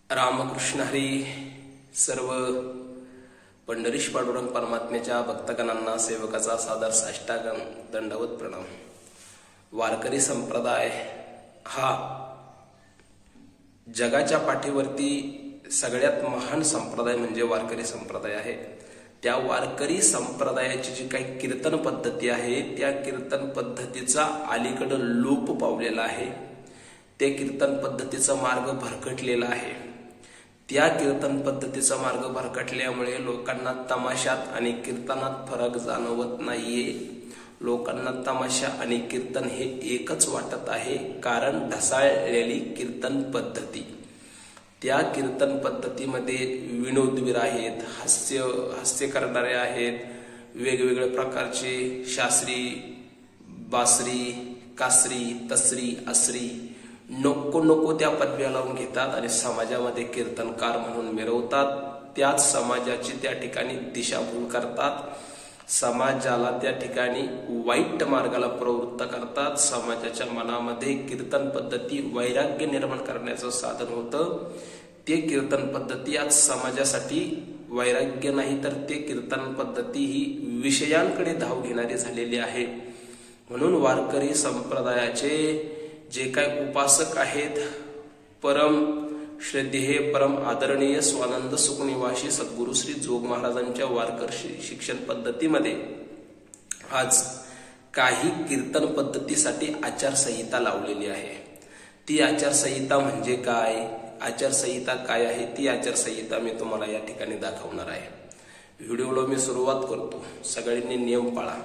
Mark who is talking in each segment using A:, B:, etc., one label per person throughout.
A: रामकृष्ण हरी. सर्व पंढरीश पांडुरंग परमात्म्याच्या भक्तगणांना सेवकाचा सादर साष्टांग दंडवत प्रणाम. वारकरी संप्रदाय हा जगाच्या पाठीवरती सगळ्यात महान संप्रदाय म्हणजे वारकरी संप्रदाय आहे. त्या वारकरी संप्रदायाची जी काही कीर्तन पद्धती आहे त्या कीर्तन पद्धतीचा अलीकडे लोप पावलेला आहे. त्या कीर्तन पद्धतीचा मार्ग भरकटलेला आहे. त्या कीर्तन पद्धतीचा मार्ग भरकटल्यामुळे लोकांना तमाशात आणि कीर्तनात फरक जाणवत नाहीये. लोकांना तमाशा आणि कीर्तन हे एकच वाटत आहे. कारण ढसाळलेली कीर्तन पद्धती, त्या कीर्तन पद्धतीमध्ये विनोदवीर आहेत, हास्य करणारे आहेत, वेगवेगळ्या प्रकारचे शास्त्री, बासरी, कासरी, तसरी, असरी नको त्या पदव्या लावून घेतात आणि समाजामध्ये कीर्तनकार म्हणून मिरवतात. त्याच समाजाची त्या ठिकाणी दिशाभूल करतात. समाजाला त्या ठिकाणी वाईट मार्गाला प्रवृत्त करतात. समाजाच्या मनामध्ये कीर्तन पद्धती वैराग्य निर्माण करण्याचं साधन होतं. ते कीर्तन पद्धती आज समाजासाठी वैराग्य नाही तर ते कीर्तन पद्धती ही विषयांकडे धाव घेणारी झालेली आहे. म्हणून वारकरी संप्रदायाचे जे काही उपासक आहेत, परम श्रद्धेय परम आदरणीय स्वानंद सुखनिवासी सद्गुरु श्री जोग महाराजांच्या वारकरी शिक्षण पद्धतीमध्ये आज काही कीर्तन पद्धतीसाठी आचारसंहिता लावलेली आहे. ती आचारसंहिता म्हणजे काय, आचारसंहिता काय आहे, ती आचारसंहिता मी तुम्हाला या ठिकाणी दाखवणार आहे. व्हिडिओला मी सुरुवात करतो. सगळ्यांनी नियम पाळा.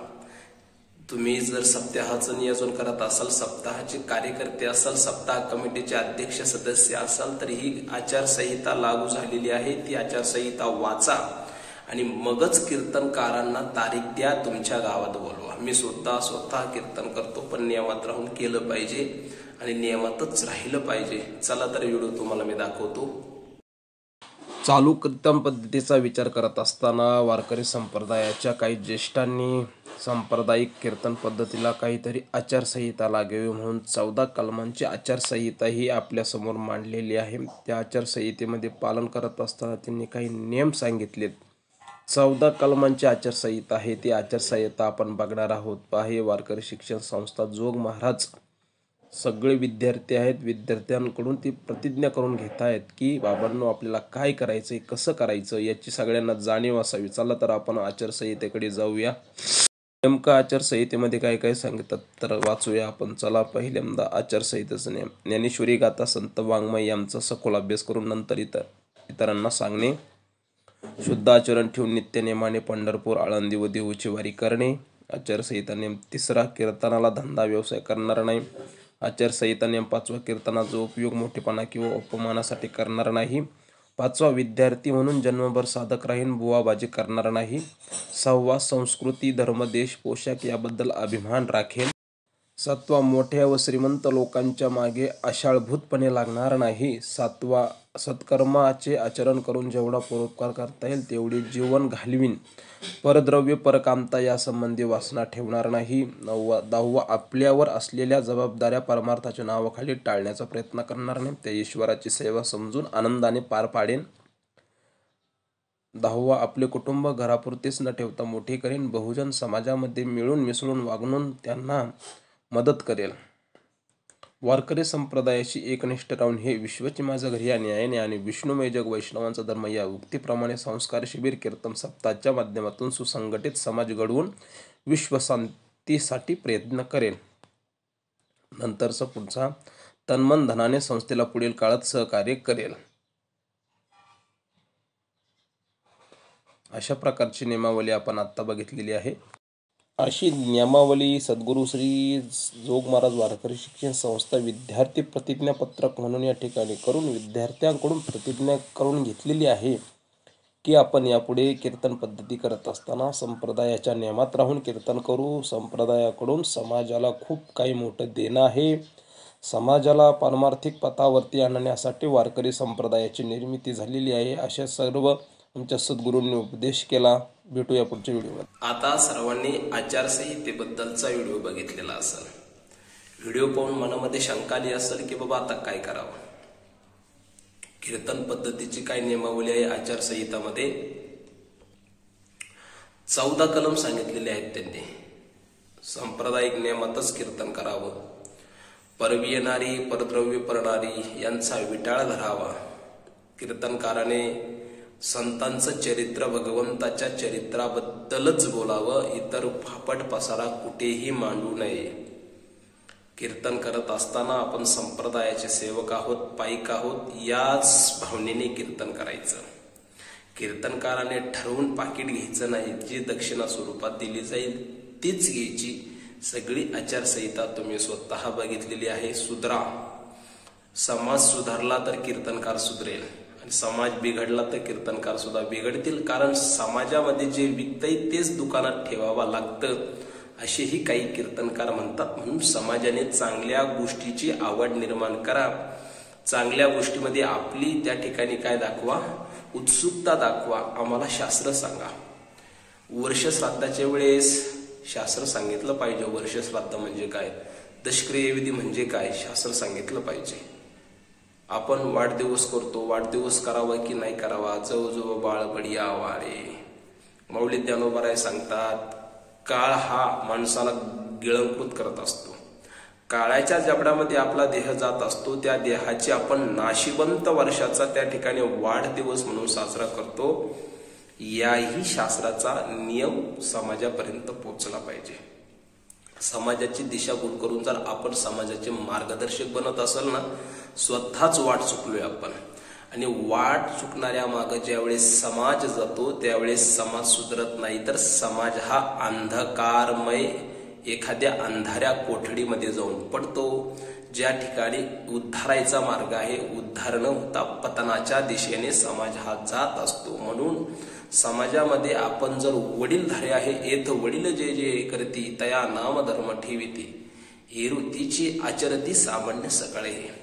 A: तुम्ही जर सप्ताहाचं नियोजन करत असाल, सप्ताहाचे कार्यकर्ते असाल, सप्ताह कमिटीचे अध्यक्ष सदस्य असाल तर ही आचारसंहिता लागू झालेली आहे. ती आचारसंहिता वाचा आणि मगच कीर्तनकारांना तारीख द्या, तुमच्या गावात बोलवा. मी स्वतः कीर्तन करतो, पण नियमात राहून केलं पाहिजे आणि नियमातच राहिलं पाहिजे. चला तर व्हिडिओ तुम्हाला मी दाखवतो. चालू कीर्तन पद्धतीचा विचार करत असताना वारकरी संप्रदायाच्या काही ज्येष्ठांनी सांप्रदायिक कीर्तन पद्धतीला काहीतरी आचारसंहिता लागावी म्हणून 14 कलमांची आचारसंहिता ही आपल्या समोर मांडलेली आहे. त्या आचारसंहितेमध्ये पालन करत असताना त्यांनी काही नियम सांगितलेत. 14 कलमांची आचारसंहिता आहे. ती आचारसंहिता आपण बघणार आहोत. आहे वारकरी शिक्षण संस्था जोग महाराज सगळे विद्यार्थी आहेत. विद्यार्थ्यांकडून ती प्रतिज्ञा करून घेत आहेत की बाबांनो आपल्याला काय करायचंय, कसं करायचं याची सगळ्यांना जाणीव असावी. चला तर आपण आचारसंहितेकडे जाऊया. नेमका आचारसंहितेमध्ये काय काय सांगतात तर वाचूया आपण. चला पहिल्यांदा आचारसंहितेचा नियम. ज्ञानेश्वरी गाथा संत वाङ्मय यांचा सखोल अभ्यास करून नंतर इतरांना सांगणे. शुद्ध आचरण ठेवून नित्य नेमाने पंढरपूर, आळंदी व देऊची वारी करणे. आचारसंहिता नियम 3, कीर्तनाला धंदा व्यवसाय करणार नाही. आचारसंहिता नियम 5, कीर्तनाचा उपयोग मोठेपणा किंवा अपमानासाठी करणार नाही. 5, विद्यार्थी म्हणून जन्मभर साधक राहीन, बुवाबाजी करणार नाही. 6, संस्कृती, धर्म, देश, पोशाख याबद्दल अभिमान राखेल. 7, मोठ्या व श्रीमंत लोकांच्या मागे आशाळभूतपणे लागणार नाही. 7, सत्कर्माचे आचरण करून जेवढा परोपकार करता येईल तेवढे जीवन घालवीन. परद्रव्य, परकामता यासंबंधी वासना ठेवणार नाही. 9, 10, आपल्यावर असलेल्या जबाबदाऱ्या परमार्थाच्या नावाखाली टाळण्याचा प्रयत्न करणार नाही. त्या ईश्वराची सेवा समजून आनंदाने पार पाडेन. 10, आपले कुटुंब घरापुरतेच न ठेवता मोठे करेन. बहुजन समाजामध्ये मिळून मिसळून वागणून त्यांना मदत करेल. वारकरी संप्रदायाशी एकनिष्ठ राहून हे विश्वचे माझं घर या न्यायाने आणि विष्णुमय जग वैष्णवांचा धर्म या उक्तीप्रमाणे संस्कार शिबिर कीर्तन सप्ताहाच्या माध्यमातून सुसंघटित समाज घडवून विश्वशांतीसाठी प्रयत्न करेल. नंतरचा पुढचा, तन्मन धनाने संस्थेला पुढील काळात सहकार्य करेल. अशा प्रकारची नियमावली आपण आता बघितलेली आहे. अशी नियमावली सद्गुरू श्री जोग महाराज वारकरी शिक्षण संस्था विद्यार्थी प्रतिज्ञापत्रक म्हणून या ठिकाणी करून विद्यार्थ्यांकडून प्रतिज्ञा करून घेतलेली आहे की आपण यापुढे कीर्तन पद्धती करत असताना संप्रदायाच्या नियमात राहून कीर्तन करू. संप्रदायाकडून समाजाला खूप काही मोठं देणं आहे. समाजाला पारमार्थिक पथावरती आणण्यासाठी वारकरी संप्रदायाची निर्मिती झालेली आहे. अशा सर्व आमच्या सद्गुरूंनी उपदेश केला. भेटूया पुढच्या व्हिडिओमध्ये. आता सर्वांनी आचारसंहितेबद्दलचा व्हिडिओ बघितलेला असेल. व्हिडिओ पाहून मनामध्ये शंका आली असेल की बाबा आता काय करावं. कीर्तन पद्धतीची काय नियमावली आहे आचारसंहितामध्ये 14 कलम सांगितलेले आहेत त्यांनी. सांप्रदायिक नियमातच कीर्तन करावं. परवी येणारी परद्रव्य परणारी यांचा विटाळ धरावा. कीर्तनकाराने संतांचं चरित्र भगवंताच्या चरित्राबद्दलच बोलावं. इतर फापट पसारा कुठेही मांडू नये. कीर्तन करत असताना आपण संप्रदायाचे सेवक आहोत, पाईक आहोत याच भावनेने कीर्तन करायचं. कीर्तनकाराने ठरवून पाकिट घ्यायचं नाही. जी दक्षिणा स्वरूपात दिली जाईल तीच घ्यायची. सगळी आचारसंहिता तुम्ही स्वतः बघितलेली आहे. सुधरा. समाज सुधारला तर कीर्तनकार सुधरेल आणि समाज बिघडला तर कीर्तनकार सुद्धा बिघडतील. कारण समाजामध्ये जे विकतंय तेच दुकानात ठेवावं लागतं असेही काही कीर्तनकार म्हणतात. म्हणून समाजाने चांगल्या गोष्टीची आवड निर्माण करा. चांगल्या गोष्टीमध्ये आपली त्या ठिकाणी काय दाखवा, उत्सुकता दाखवा. आम्हाला शास्त्र सांगा. वर्षश्राद्धाच्या वेळेस शास्त्र सांगितलं पाहिजे. वर्षश्राद्ध म्हणजे काय, दशक्रिया विधी म्हणजे काय, शास्त्र सांगितलं पाहिजे. आपण वाढदिवस करतो, वाढदिवस करावा की नाही करावा. जवळ बाळ बडिया वाळे. माऊली ज्ञानोबा सांगतात काळ हा माणसाला गिळंकृत करत असतो. काळाच्या जबड्यामध्ये आपला देह जात असतो. त्या देहाची आपण नाशिवंत वर्षाचा त्या ठिकाणी वाढदिवस म्हणून साजरा करतो. याही शास्त्राचा नियम समाजापर्यंत पोहोचला पाहिजे. समाजाची दिशाभूल करून जर आपण समाजाचे मार्गदर्शक बनत असेल ना, स्वतःच वाट चुकलोय आपण. आणि वाट चुकणाऱ्या मागे ज्यावेळेस समाज जातो त्यावेळेस समाज सुधरत नाही, तर समाज हा अंधकारमय एखाद्या अंधाऱ्या कोठडीमध्ये जाऊन पडतो. ज्या ठिकाणी उद्धारायचा मार्ग आहे, उद्धार न होता पतनाच्या दिशेने समाज हा जात असतो. म्हणून समाजामध्ये आपण जर वडीलधारे आहे, एथ वडील जे जे करती तया नाम धर्म ठेविती, हेरुतीची आचरती सामान्य सकाळे.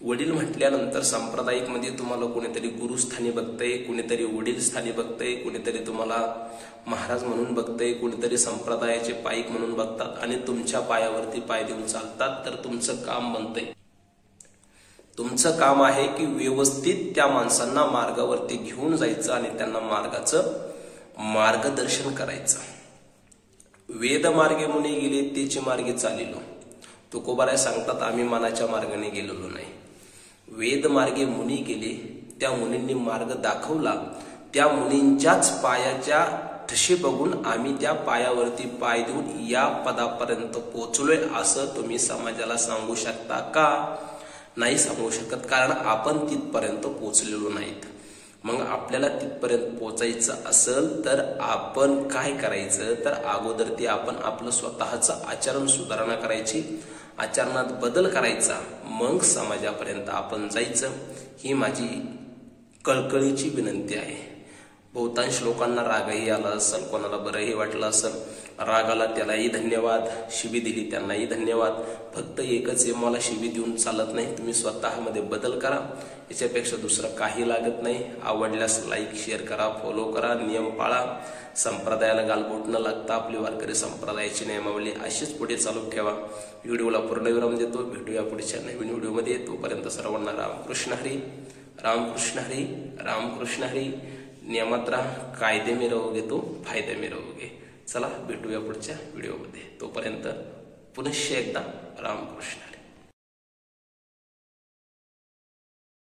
A: वडील म्हटल्यानंतर सांप्रदायिक मध्ये तुम्हाला कोणीतरी गुरुस्थानी बघतंय, कोणीतरी वडील स्थानी बघतंय, कोणीतरी तुम्हाला महाराज म्हणून बघतंय, कोणीतरी संप्रदायाचे पाईक म्हणून बघतात आणि तुमच्या पायावरती पाय देऊन चालतात. तर तुमचं काम बनतंय. तुमचं काम आहे की व्यवस्थित त्या माणसांना मार्गावरती घेऊन जायचं आणि त्यांना मार्गाचं मार्गदर्शन करायचं. वेद मार्गे मुनी गेले तेचे मार्गे चालिलो. तुकोबाराय सांगतात आम्ही मनाच्या मार्गाने गेलेलो नाही. वेद मार्गे मुनी गेले, त्या मुनींनी मार्ग दाखवला. त्या मुनींच्याच पायाच्या ठसे बघून आम्ही त्या पायावरती पाय देऊन या पदापर्यंत पोहोचलोय असं तुम्ही समाजाला सांगू शकता का? नाही सांगू शकत, कारण आपण तिथपर्यंत पोहोचलेलो नाहीत. मग आपल्याला तिथपर्यंत पोहोचायचं असेल तर आपण काय करायचं, तर अगोदर ते आपण आपलं स्वतःचं आचरण सुधारणा करायची, आचरणात बदल करायचा, मग समाजापर्यंत आपण जायचं. ही माझी कळकळीची विनंती आहे. बहुतांश लोकांना रागही आला असेल, कोणाला बरंही वाटलं असेल. रागाला त्यालाही धन्यवाद, शिवी दिली त्यांनाही धन्यवाद. फक्त एकच आहे, मला शिवी देऊन चालत नाही. तुम्ही स्वतःमध्ये बदल करा, याच्यापेक्षा दुसरं काही लागत नाही. आवडल्यास लाईक शेअर करा, फॉलो करा, नियम पाळा. संप्रदायाला गालबोट न लागता आपली वारकरी संप्रदायाची नियमावली अशीच पुढे चालू ठेवा. व्हिडिओला पूर्णविराम देतो. भेटूया पुढच्या नवीन व्हिडिओमध्ये. तोपर्यंत सर्वांना रामकृष्ण हरी, रामकृष्ण हरी, रामकृष्ण हरी. नियमात राहा, कायदे में रहोगे तो फायदे में रहोगे. चला भेटूया पुढच्या व्हिडिओमध्ये. तोपर्यंत पुनश्च एकदा रामकृष्ण हरी.